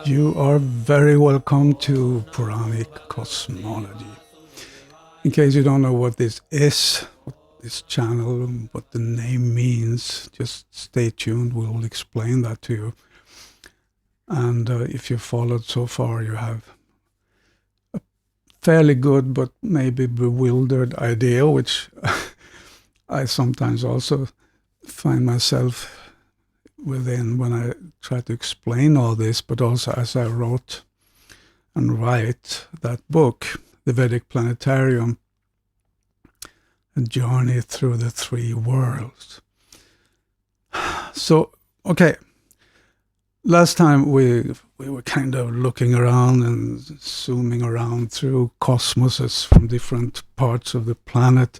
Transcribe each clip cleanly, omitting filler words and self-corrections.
You are very welcome to Puranic Cosmology. In case you don't know what this is, what this channel, what the name means, just stay tuned. We'll explain that to you. And if you followed so far, you have a fairly good but maybe bewildered idea, which I sometimes also find myself within when I try to explain all this, but also as I wrote and write that book, The Vedic Planetarium, A Journey Through the Three Worlds. So, okay, last time we were kind of looking around and zooming around through cosmoses from different parts of the planet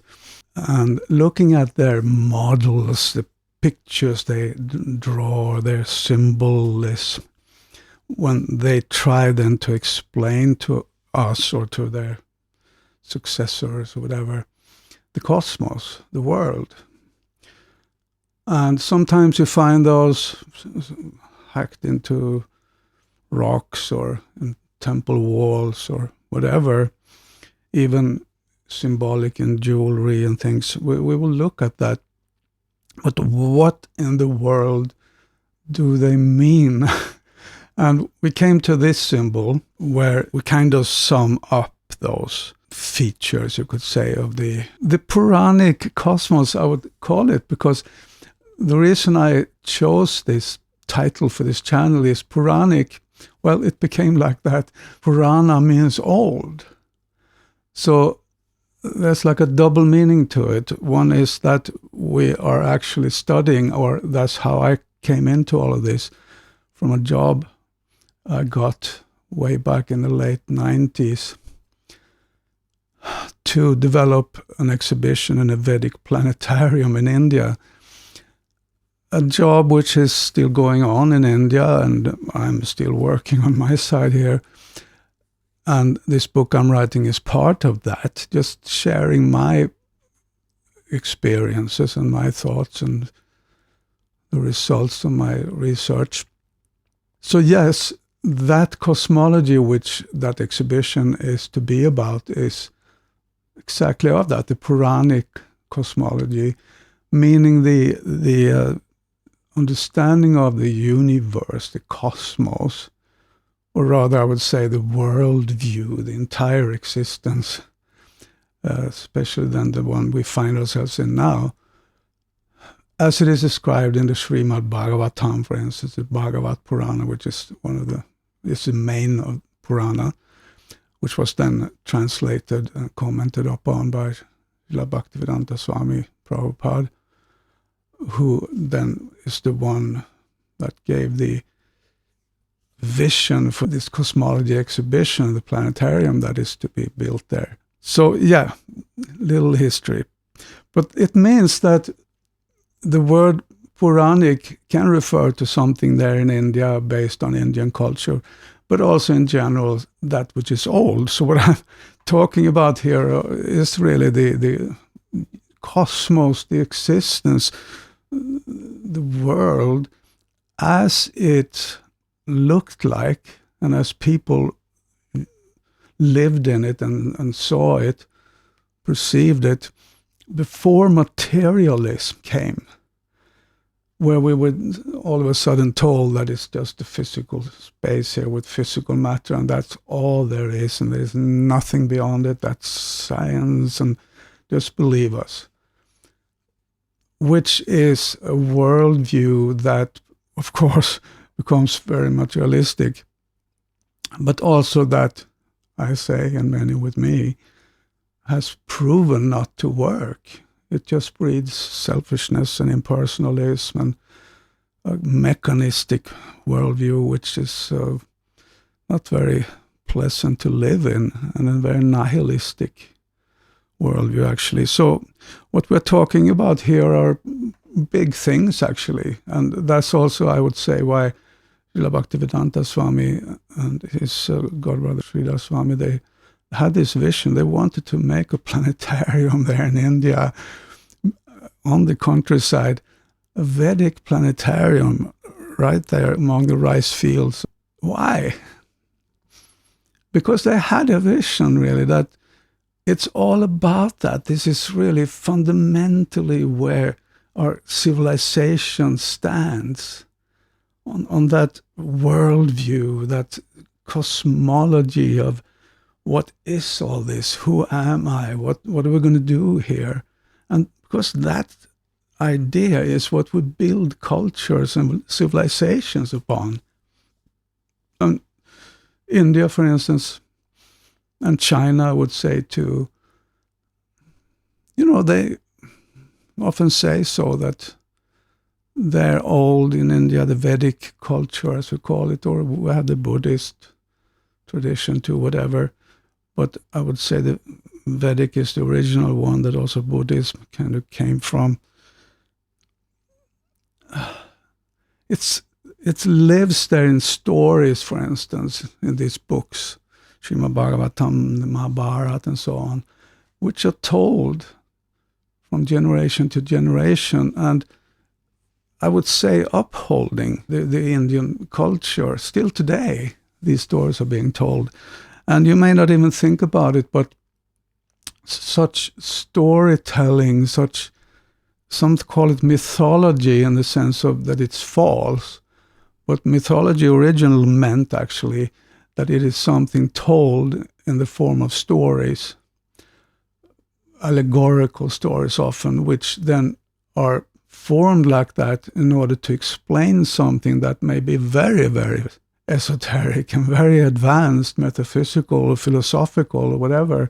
and looking at their models, the pictures they draw, their symbolism, when they try then to explain to us or to their successors or whatever, the cosmos, the world. And sometimes you find those hacked into rocks or in temple walls or whatever, even symbolic in jewelry and things. We will look at that. But what in the world do they mean? And we came to this symbol where we kind of sum up those features, you could say, of the Puranic cosmos, I would call it, because the reason I chose this title for this channel is Puranic. Well, it became like that. Purana means old. So there's like a double meaning to it. One is that we are actually studying, or that's how I came into all of this, from a job I got way back in the late 90s to develop an exhibition in a Vedic planetarium in India. A job which is still going on in India, and I'm still working on my side here. And this book I'm writing is part of that, just sharing my experiences and my thoughts and the results of my research. So yes, that cosmology which that exhibition is to be about is exactly of that, the Puranic cosmology, meaning the understanding of the universe, the cosmos, or rather I would say the world view, the entire existence, especially than the one we find ourselves in now, as it is described in the Srimad Bhagavatam, for instance, the Bhagavat Purana, which is is the main of Purana, which was then translated and commented upon by Srila Bhaktivedanta Swami Prabhupada, who then is the one that gave the vision for this cosmology exhibition, the planetarium that is to be built there. So yeah, little history. But it means that the word Puranic can refer to something there in India based on Indian culture, but also in general that which is old. So what I'm talking about here is really the cosmos, the existence, the world as it looked like, and as people lived in it and saw it, perceived it, before materialism came, where we were all of a sudden told that it's just a physical space here with physical matter, and that's all there is, and there's nothing beyond it, that's science, and just believe us. Which is a worldview that, of course, becomes very materialistic, but also that, I say, and many with me, has proven not to work. It just breeds selfishness and impersonalism and a mechanistic worldview, which is not very pleasant to live in, and a very nihilistic worldview, actually. So what we're talking about here are big things, actually. And that's also, I would say, why Srila Bhaktivedanta Swami and his godbrother Sridhar Swami, they had this vision. They wanted to make a planetarium there in India on the countryside, a Vedic planetarium right there among the rice fields. Why? Because they had a vision, really, that it's all about that. This is really fundamentally where our civilization stands, on that worldview, that cosmology of what is all this? Who am I? What are we going to do here? And because that idea is what we build cultures and civilizations upon. And India, for instance, and China, I would say too, they often say so, that they're old in India, the Vedic culture, as we call it, or we have the Buddhist tradition too, whatever. But I would say the Vedic is the original one that also Buddhism kind of came from. It lives there in stories, for instance, in these books, Srimad Bhagavatam, the Mahabharata, and so on, which are told from generation to generation, and I would say upholding the Indian culture. Still today, these stories are being told. And you may not even think about it, but such storytelling, some call it mythology in the sense of that it's false, but mythology originally meant actually that it is something told in the form of stories, allegorical stories often, which then are formed like that in order to explain something that may be very, very esoteric and very advanced, metaphysical or philosophical or whatever.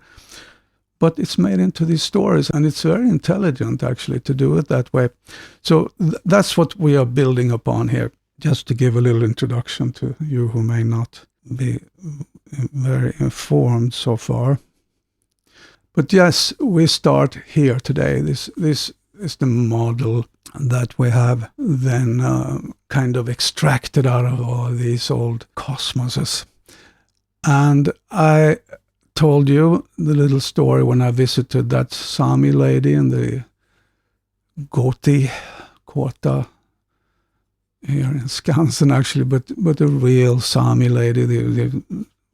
But it's made into these stories, and it's very intelligent actually to do it that way. So that's what we are building upon here, just to give a little introduction to you who may not be very informed so far. But yes, we start here today. This is the model that we have then kind of extracted out of all these old cosmoses. And I told you the little story when I visited that Sami lady in the Goti Kota here in Skansen, actually, but a real Sami lady, the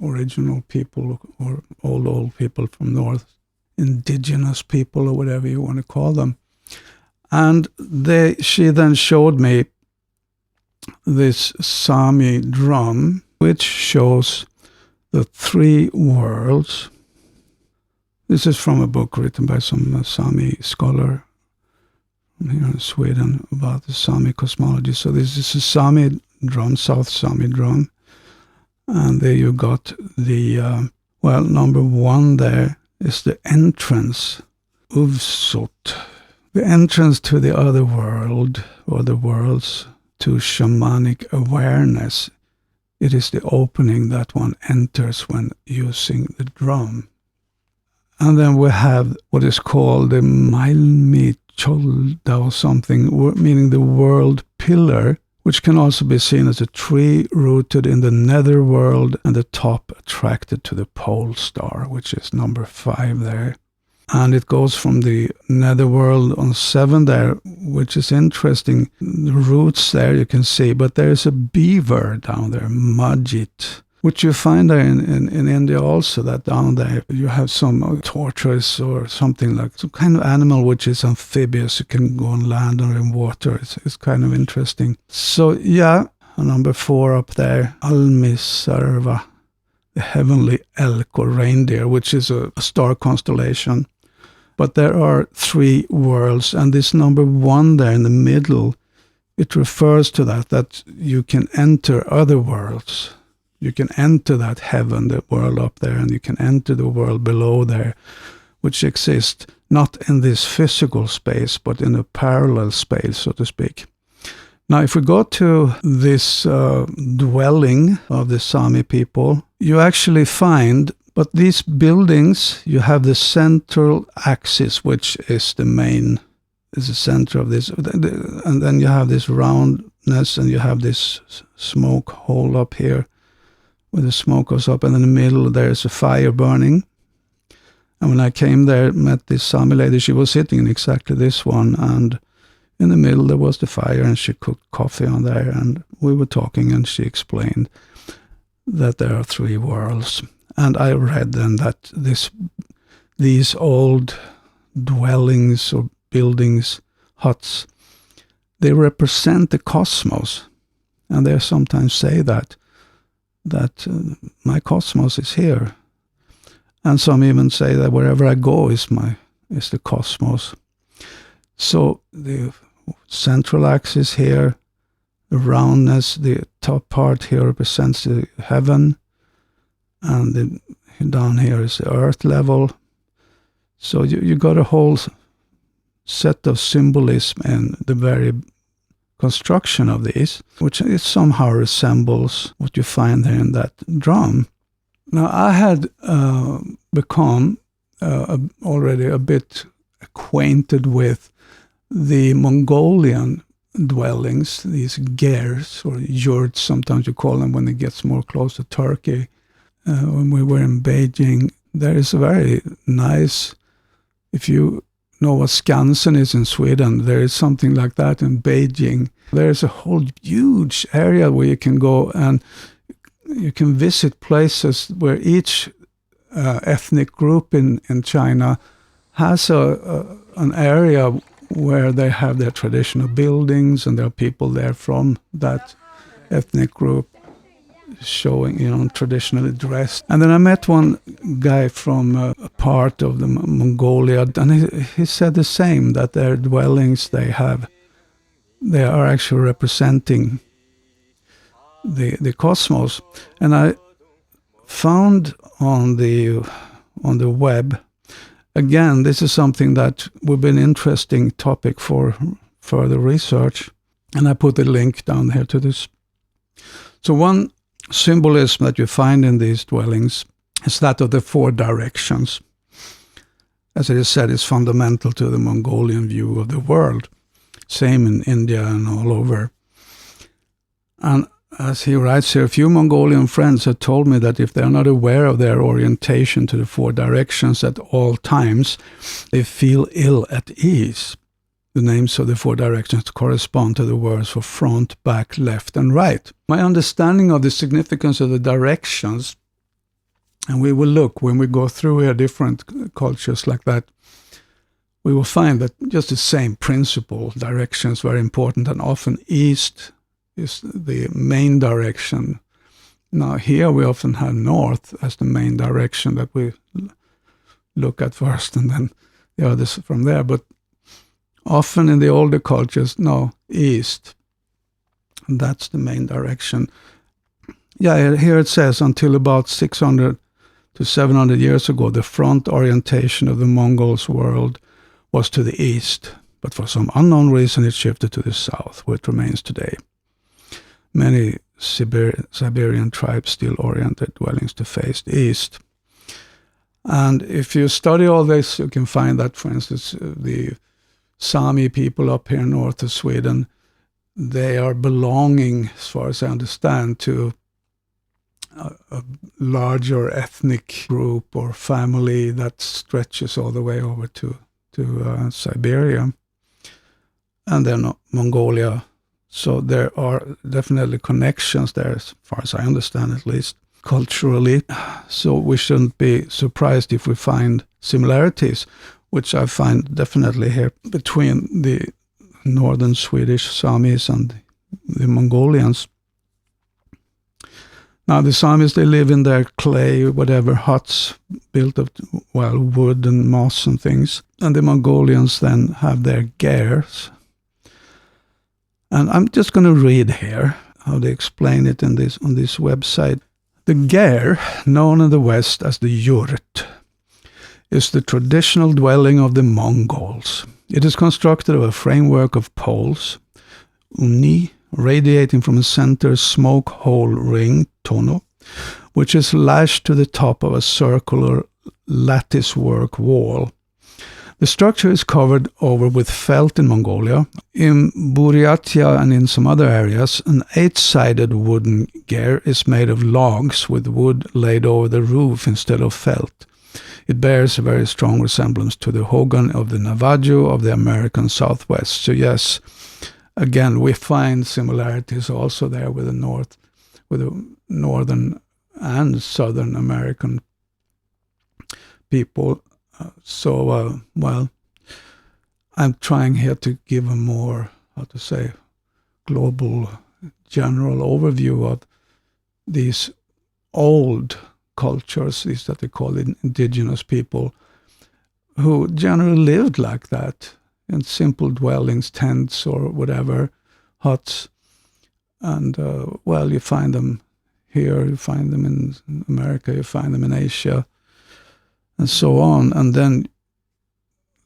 original people or old people from north, indigenous people or whatever you want to call them. And she then showed me this Sami drum, which shows the three worlds. This is from a book written by some Sami scholar here in Sweden about the Sami cosmology. So this is a Sami drum, South Sami drum. And there you got the, number one there is the entrance, Uvsut. The entrance to the other world, or the worlds, to shamanic awareness. It is the opening that one enters when using the drum. And then we have what is called the Malmi Cholda or something, meaning the world pillar, which can also be seen as a tree rooted in the netherworld and the top attracted to the pole star, which is number 5 there. And it goes from the netherworld on 7 there, which is interesting. The roots there you can see, but there is a beaver down there, Majit, which you find there in India also, that down there you have some tortoise or something like some kind of animal which is amphibious. You can go on land or in water. It's kind of interesting. So yeah, number 4 up there, Almisarva, the heavenly elk or reindeer, which is a star constellation. But there are 3 worlds, and this number 1 there in the middle, it refers to that you can enter other worlds. You can enter that heaven, the world up there, and you can enter the world below there, which exists not in this physical space, but in a parallel space, so to speak. Now, if we go to this dwelling of the Sami people, you actually find, but these buildings, you have the central axis, which is the center of this, and then you have this roundness, and you have this smoke hole up here, where the smoke goes up, and in the middle there's a fire burning. And when I came there, met this Sami lady, she was sitting in exactly this one, and in the middle there was the fire, and she cooked coffee on there, and we were talking, and she explained that there are 3 worlds. And I read then that these old dwellings or buildings, huts, they represent the cosmos. And they sometimes say that my cosmos is here. And some even say that wherever I go is the cosmos. So the central axis here, the roundness, the top part here represents the heaven, and down here is the earth level. So you got a whole set of symbolism in the very construction of these, which it somehow resembles what you find there in that drum. Now, I had become already a bit acquainted with the Mongolian dwellings, these gers or yurts, sometimes you call them when it gets more close to Turkey. When we were in Beijing, there is a very nice, if you know what Skansen is in Sweden, there is something like that in Beijing. There is a whole huge area where you can go and you can visit places where each ethnic group in China has an area where they have their traditional buildings, and there are people there from that ethnic group showing, traditionally dressed. And then I met one guy from a part of the Mongolia, and he said the same, that their dwellings they are actually representing the cosmos. And I found on the web, again, this is something that would be an interesting topic for further research, and I put a link down here to this. So one symbolism that you find in these dwellings is that of the 4 directions. As it is said, is fundamental to the Mongolian view of the world. Same in India and all over. And as he writes here, a few Mongolian friends have told me that if they are not aware of their orientation to the 4 directions at all times, they feel ill at ease. The names of the 4 directions correspond to the words for front, back, left, and right. My understanding of the significance of the directions, and we will look when we go through here different cultures like that, we will find that just the same principle, directions, very important, and often east is the main direction. Now here we often have north as the main direction that we look at first, and then the others from there. But often in the older cultures, no, east. And that's the main direction. Yeah, here it says, until about 600 to 700 years ago, the front orientation of the Mongols' world was to the east. But for some unknown reason, it shifted to the south, where it remains today. Many Siberian tribes still orient their dwellings to face the east. And if you study all this, you can find that, for instance, the Sami people up here north of Sweden, they are belonging, as far as I understand, to a larger ethnic group or family that stretches all the way over to Siberia, and then Mongolia. So there are definitely connections there, as far as I understand, at least culturally. So we shouldn't be surprised if we find similarities, which I find definitely here between the northern Swedish Samis and the Mongolians. Now the Samis, they live in their clay, whatever, huts built of, wood and moss and things. And the Mongolians then have their gers. And I'm just going to read here how they explain it on this website. The ger, known in the West as the yurt, is the traditional dwelling of the Mongols. It is constructed of a framework of poles, uni, radiating from a center smoke hole ring, tono, which is lashed to the top of a circular latticework wall. The structure is covered over with felt in Mongolia. In Buryatia and in some other areas, an 8-sided wooden ger is made of logs with wood laid over the roof instead of felt. it bears a very strong resemblance to the Hogan of the Navajo of the American Southwest. So yes, again, we find similarities also there with the northern and southern American people. Well, I'm trying here to give a more, global, general overview of these old cultures, these that they call indigenous people, who generally lived like that, in simple dwellings, tents or whatever, huts. And, you find them here, you find them in America, you find them in Asia, and so on. And then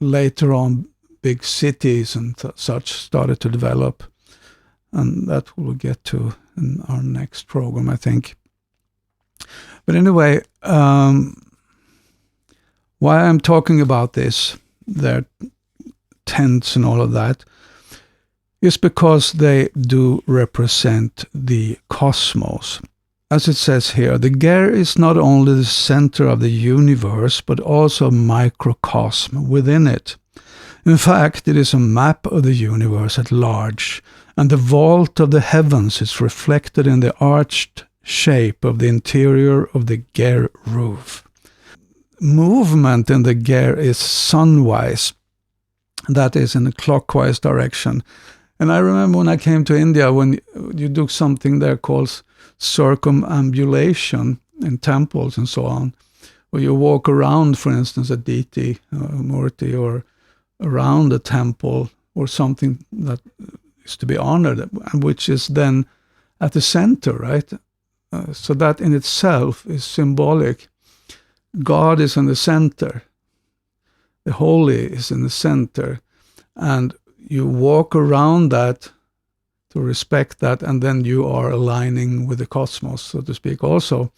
later on, big cities and such started to develop. And that we'll get to in our next program, I think. But anyway, why I'm talking about this, their tents and all of that, is because they do represent the cosmos. As it says here, the Ger is not only the center of the universe, but also a microcosm within it. In fact, it is a map of the universe at large, and the vault of the heavens is reflected in the arched shape of the interior of the Ger roof. Movement in the Ger is sunwise, that is in a clockwise direction. And I remember when I came to India, when you do something there called circumambulation in temples and so on, where you walk around, for instance, a deity, Murti, or around a temple or something that is to be honored, which is then at the center, right? So that in itself is symbolic. God is in the center. The holy is in the center. And you walk around that to respect that, and then you are aligning with the cosmos, so to speak, also.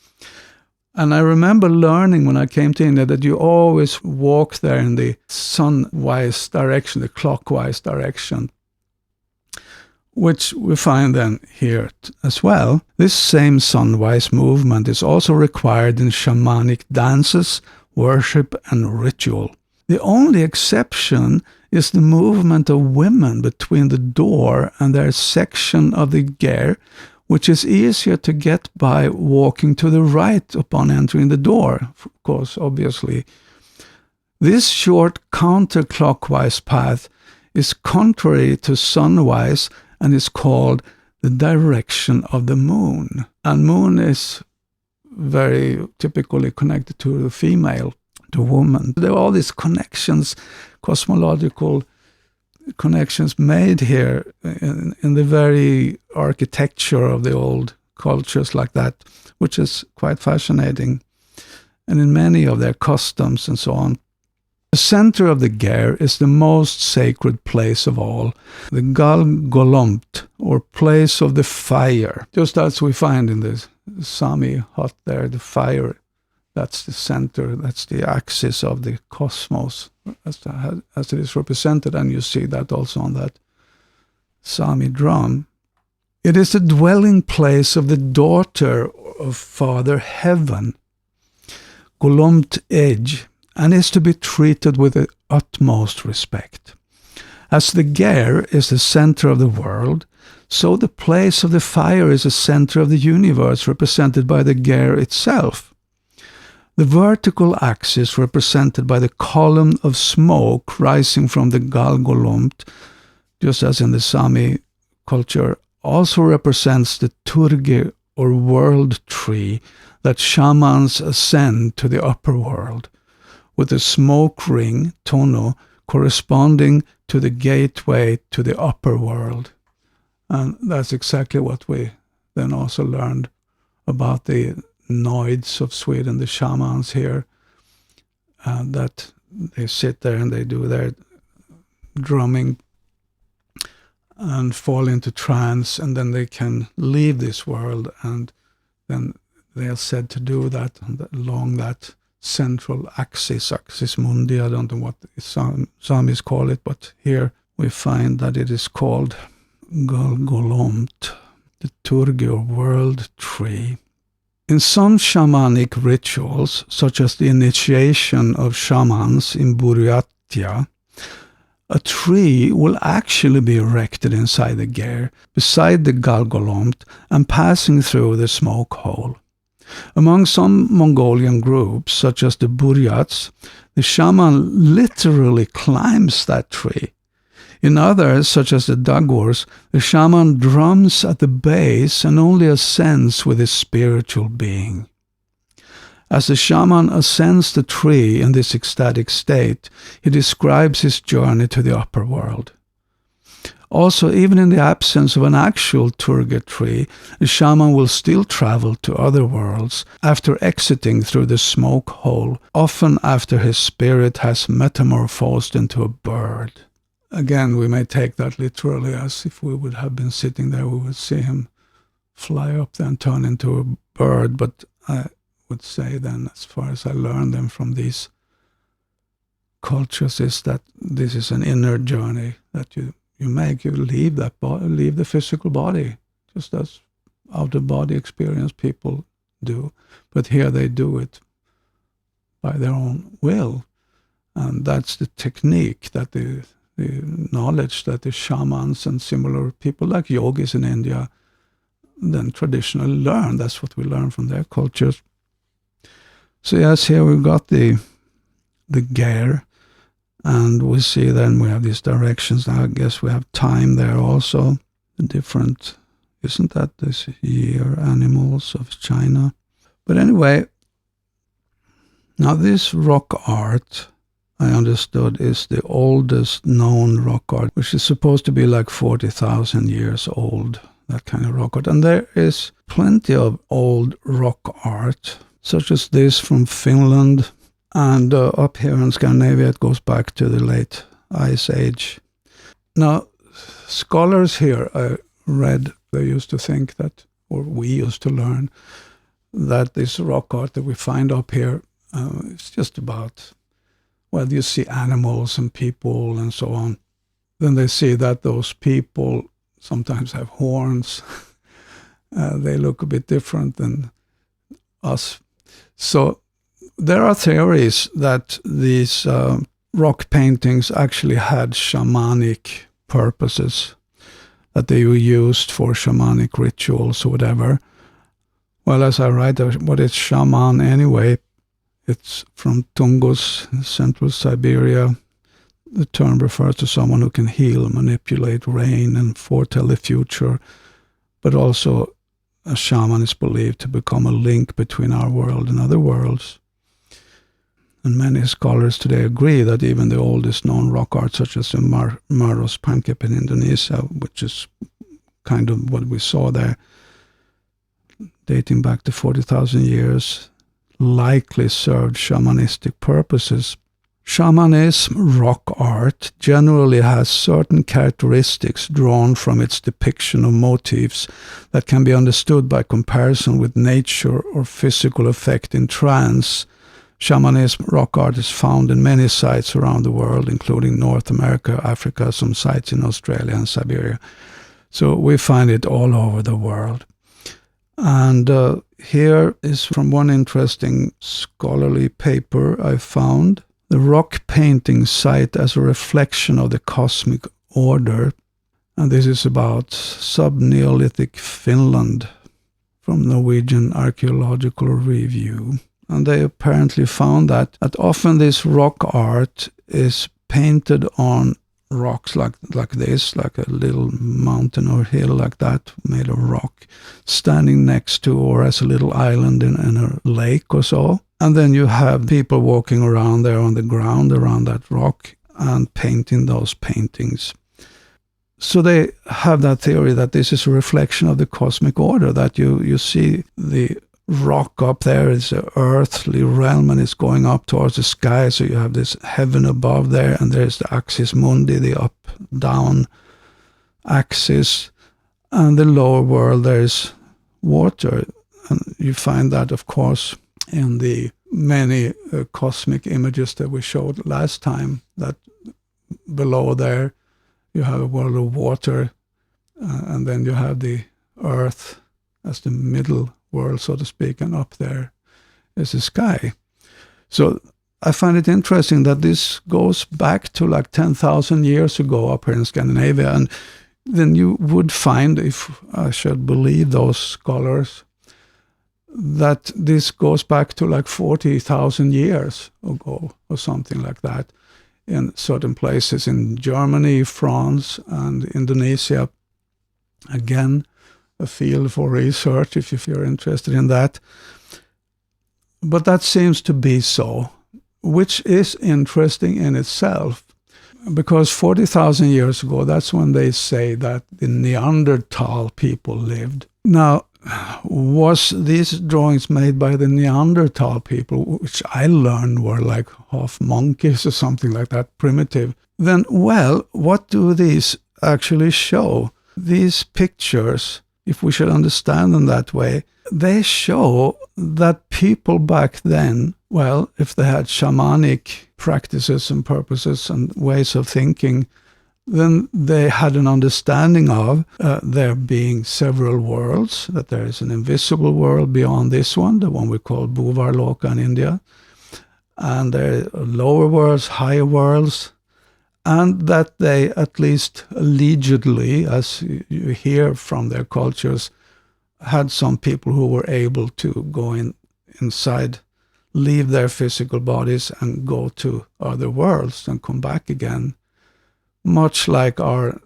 And I remember learning when I came to India that you always walk there in the sunwise direction, the clockwise direction, which we find then here as well. This same sunwise movement is also required in shamanic dances, worship, and ritual. The only exception is the movement of women between the door and their section of the Ger, which is easier to get by walking to the right upon entering the door, of course, obviously. This short counterclockwise path is contrary to sunwise and is called the direction of the moon. And moon is very typically connected to the female, to woman. There are all these connections, cosmological connections made here in the very architecture of the old cultures like that, which is quite fascinating, and in many of their customs and so on. The center of the Ger is the most sacred place of all, the Galgolomt, or place of the fire. Just as we find in the Sami hut there, the fire, that's the center, that's the axis of the cosmos, as it is represented, and you see that also on that Sami drum. It is the dwelling place of the daughter of Father Heaven, Golomt Edge, and is to be treated with the utmost respect. As the Ger is the center of the world, so the place of the fire is the center of the universe, represented by the Ger itself. The vertical axis, represented by the column of smoke rising from the Galgolomt, just as in the Sami culture, also represents the Turge, or world tree, that shamans ascend to the upper world, with the smoke ring, Tono, corresponding to the gateway to the upper world. And that's exactly what we then also learned about the Noids of Sweden, the shamans here, that they sit there and they do their drumming and fall into trance, and then they can leave this world, and then they are said to do that along that central axis mundi. I don't know what the Samis call it, but here we find that it is called Galgolomt, the Turge, or world tree. In some shamanic rituals, such as the initiation of shamans in Buryatia, a tree will actually be erected inside the ger, beside the galgolomt, and passing through the smoke hole. Among some Mongolian groups, such as the Buryats, the shaman literally climbs that tree. In others, such as the Dagors, the shaman drums at the base and only ascends with his spiritual being. As the shaman ascends the tree in this ecstatic state, he describes his journey to the upper world. Also, even in the absence of an actual turget tree, the shaman will still travel to other worlds after exiting through the smoke hole, often after his spirit has metamorphosed into a bird. Again, we may take that literally, as if we would have been sitting there, we would see him fly up there and turn into a bird. But I would say then, as far as I learned them from these cultures, is that this is an inner journey that you make. You leave that body, leave the physical body, just as out-of-body experience people do. But here they do it by their own will. And that's the technique that the knowledge that the shamans and similar people like yogis in India then traditionally learn. That's what we learn from their cultures. So yes, here we've got the ger, and we see then we have these directions. Now I guess we have time there also. The different, isn't that this year animals of China? But anyway, now this rock art, I understood, is the oldest known rock art, which is supposed to be like 40,000 years old, that kind of rock art. And there is plenty of old rock art, such as this from Finland, and up here in Scandinavia it goes back to the late Ice Age. Now, scholars here, I read, they used to think that, or we used to learn, that this rock art that we find up here is just about, well, you see animals and people and so on. Then they see that those people sometimes have horns. They look a bit different than us. So there are theories that these rock paintings actually had shamanic purposes, that they were used for shamanic rituals or whatever. Well, as I write, what is shaman anyway? It's from Tungus, central Siberia. The term refers to someone who can heal, manipulate rain, and foretell the future. But also, a shaman is believed to become a link between our world and other worlds. And many scholars today agree that even the oldest known rock art, such as the Maros Pankep in Indonesia, which is kind of what we saw there, dating back to 40,000 years, likely served shamanistic purposes. Shamanism rock art generally has certain characteristics drawn from its depiction of motifs that can be understood by comparison with nature or physical effect in trance. Shamanism rock art is found in many sites around the world, including North America, Africa, some sites in Australia and Siberia. So we find it all over the world. And here is from one interesting scholarly paper I found. The rock painting site as a reflection of the cosmic order. And this is about sub-Neolithic Finland from Norwegian Archaeological Review. And they apparently found that often this rock art is painted on rocks like this, like a little mountain or hill like that, made of rock, standing next to or as a little island in a lake or so. And then you have people walking around there on the ground around that rock and painting those paintings. So they have that theory that this is a reflection of the cosmic order, that you see the rock up there is an earthly realm and it's going up towards the sky. So you have this heaven above there, and there's the axis mundi, the up-down axis, and the lower world there's water. And you find that, of course, in the many cosmic images that we showed last time, that below there you have a world of water, and then you have the earth as the middle world, so to speak, and up there is the sky. So I find it interesting that this goes back to like 10,000 years ago up here in Scandinavia. And then you would find, if I should believe those scholars, that this goes back to like 40,000 years ago or something like that in certain places in Germany, France, and Indonesia. Again, a field for research if you're interested in that. But that seems to be so, which is interesting in itself, because 40,000 years ago, that's when they say that the Neanderthal people lived. Now, was these drawings made by the Neanderthal people, which I learned were like half monkeys or something like that, primitive? Then, well, what do these actually show? These pictures, if we should understand them that way, they show that people back then, well, if they had shamanic practices and purposes and ways of thinking, then they had an understanding of there being several worlds, that there is an invisible world beyond this one, the one we call Bhuvarloka in India, and there are lower worlds, higher worlds, and that they, at least allegedly, as you hear from their cultures, had some people who were able to go inside, leave their physical bodies and go to other worlds and come back again, much like our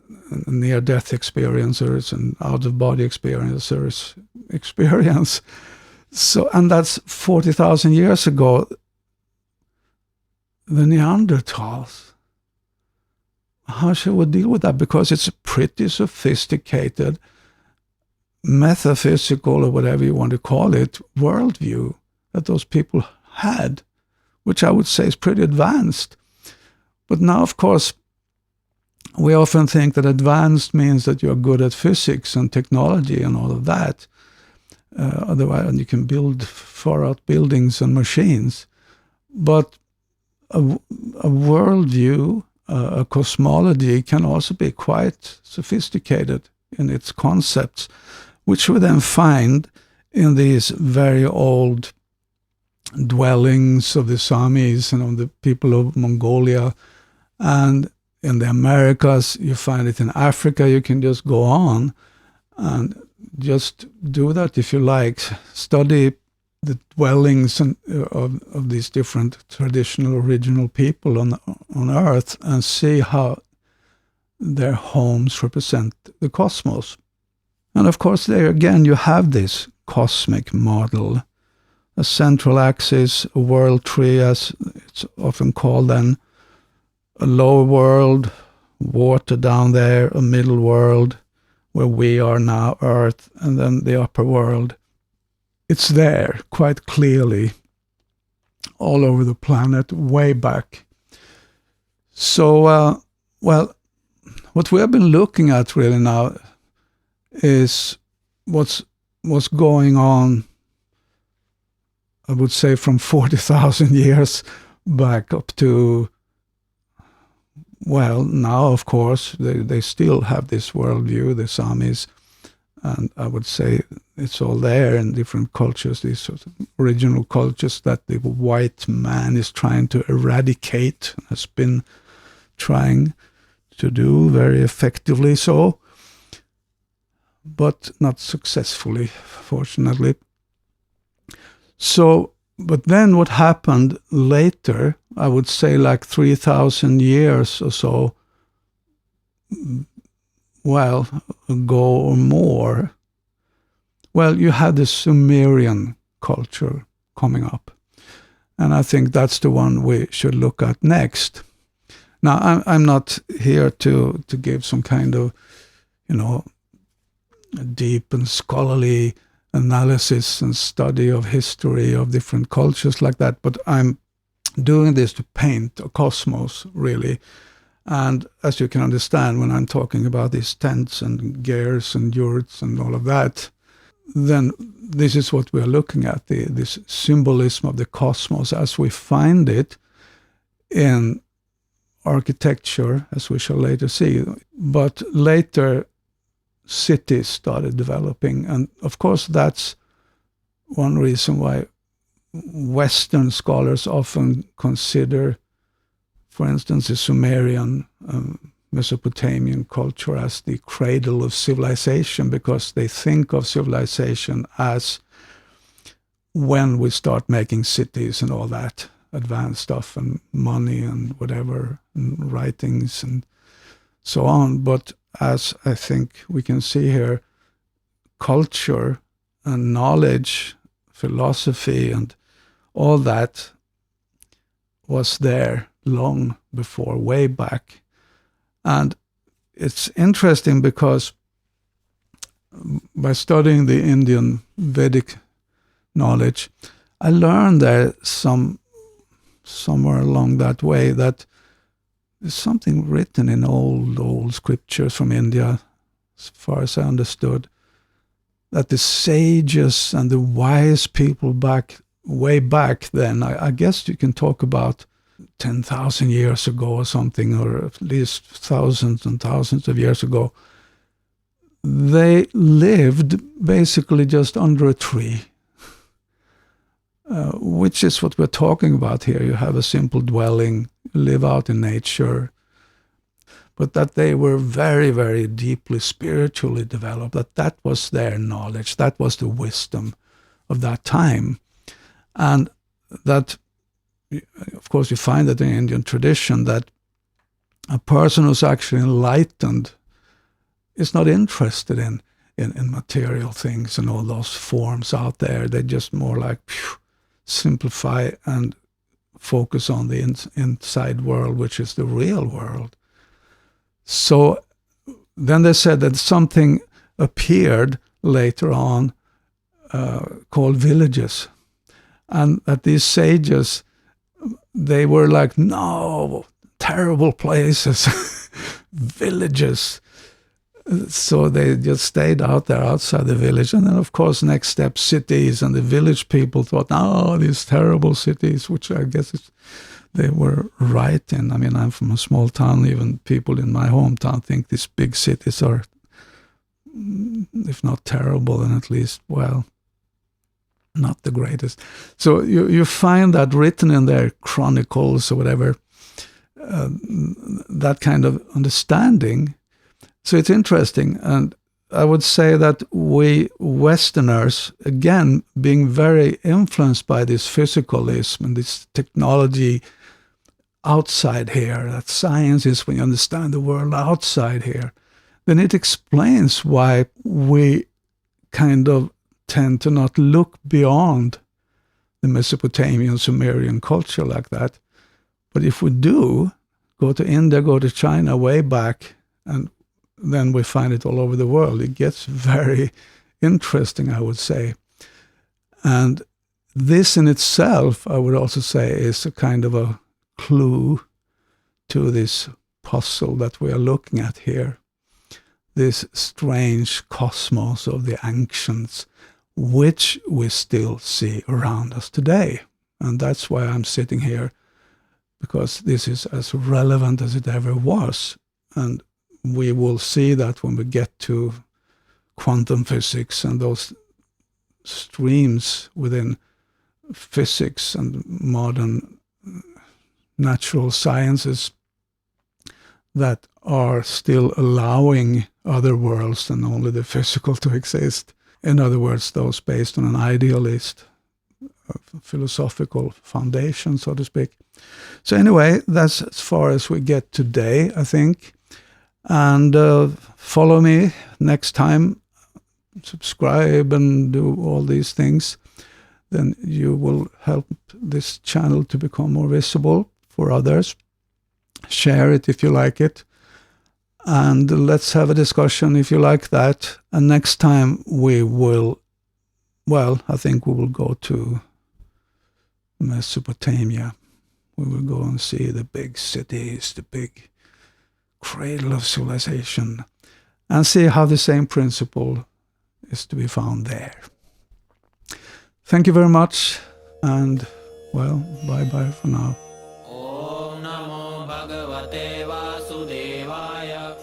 near-death experiencers and out-of-body experiencers experience. So, and that's 40,000 years ago. The Neanderthals, how shall we deal with that? Because it's a pretty sophisticated metaphysical, or whatever you want to call it, worldview that those people had, which I would say is pretty advanced. But now, of course, we often think that advanced means that you're good at physics and technology and all of that. Otherwise, you can build far-out buildings and machines. But a worldview, a cosmology can also be quite sophisticated in its concepts, which we then find in these very old dwellings of the Samis and of the people of Mongolia. And in the Americas, you find it in Africa. You can just go on and just do that if you like. Study the dwellings of these different traditional original people on Earth and see how their homes represent the cosmos. And of course, there again, you have this cosmic model, a central axis, a world tree, as it's often called, then a lower world, water down there, a middle world, where we are now, Earth, and then the upper world. It's there quite clearly all over the planet, way back. So, well, what we have been looking at really now is what's going on, I would say, from 40,000 years back up to, well, now, of course, they still have this worldview, the Samis, and I would say it's all there in different cultures, these sort of original cultures that the white man is trying to eradicate, has been trying to do very effectively so, but not successfully, fortunately. So, but then what happened later, I would say like 3,000 years or so, well, ago or more, well, you had the Sumerian culture coming up. And I think that's the one we should look at next. Now, I'm not here to give some kind of, deep and scholarly analysis and study of history of different cultures like that, but I'm doing this to paint a cosmos, really. And as you can understand, when I'm talking about these tents and gears and yurts and all of that, then this is what we're looking at, this symbolism of the cosmos as we find it in architecture, as we shall later see. But later, cities started developing, and of course that's one reason why Western scholars often consider, for instance, the Sumerian Mesopotamian culture as the cradle of civilization, because they think of civilization as when we start making cities and all that advanced stuff and money and whatever, and writings and so on. But as I think we can see here, culture and knowledge, philosophy and all that was there long before, way back. And it's interesting because by studying the Indian Vedic knowledge, I learned there somewhere along that way that there's something written in old scriptures from India, as far as I understood, that the sages and the wise people way back then, I guess you can talk about 10,000 years ago or something, or at least thousands and thousands of years ago, they lived basically just under a tree, which is what we're talking about here. You have a simple dwelling, live out in nature, but that they were very, very deeply spiritually developed, that was their knowledge, that was the wisdom of that time. And that, of course, you find that in Indian tradition, that a person who's actually enlightened is not interested in material things and all those forms out there. They just more like simplify and focus on the inside world, which is the real world. So then they said that something appeared later on called villages, and that these sages, they were like, no, terrible places, villages. So they just stayed out there outside the village. And then, of course, next step, cities. And the village people thought, oh, these terrible cities, which I guess they were right in. I mean, I'm from a small town. Even people in my hometown think these big cities are, if not terrible, then at least, well, not the greatest. So you find that written in their chronicles or whatever, that kind of understanding. So it's interesting. And I would say that we Westerners, again, being very influenced by this physicalism and this technology outside here, that science is when you understand the world outside here, then it explains why we kind of tend to not look beyond the Mesopotamian, Sumerian culture like that. But if we do, go to India, go to China way back, and then we find it all over the world. It gets very interesting, I would say. And this in itself, I would also say, is a kind of a clue to this puzzle that we are looking at here. This strange cosmos of the ancients, which we still see around us today. And that's why I'm sitting here, because this is as relevant as it ever was. And we will see that when we get to quantum physics and those streams within physics and modern natural sciences that are still allowing other worlds than only the physical to exist. In other words, those based on an idealist philosophical foundation, so to speak. So anyway, that's as far as we get today, I think. And follow me next time, subscribe and do all these things. Then you will help this channel to become more visible for others. Share it if you like it. And let's have a discussion if you like that. And next time we will, well, I think we will go to Mesopotamia. We will go and see the big cities, the big cradle of civilization, and see how the same principle is to be found there. Thank you very much, and well, bye-bye for now. Om Namo Bhagavate Vasudevaya.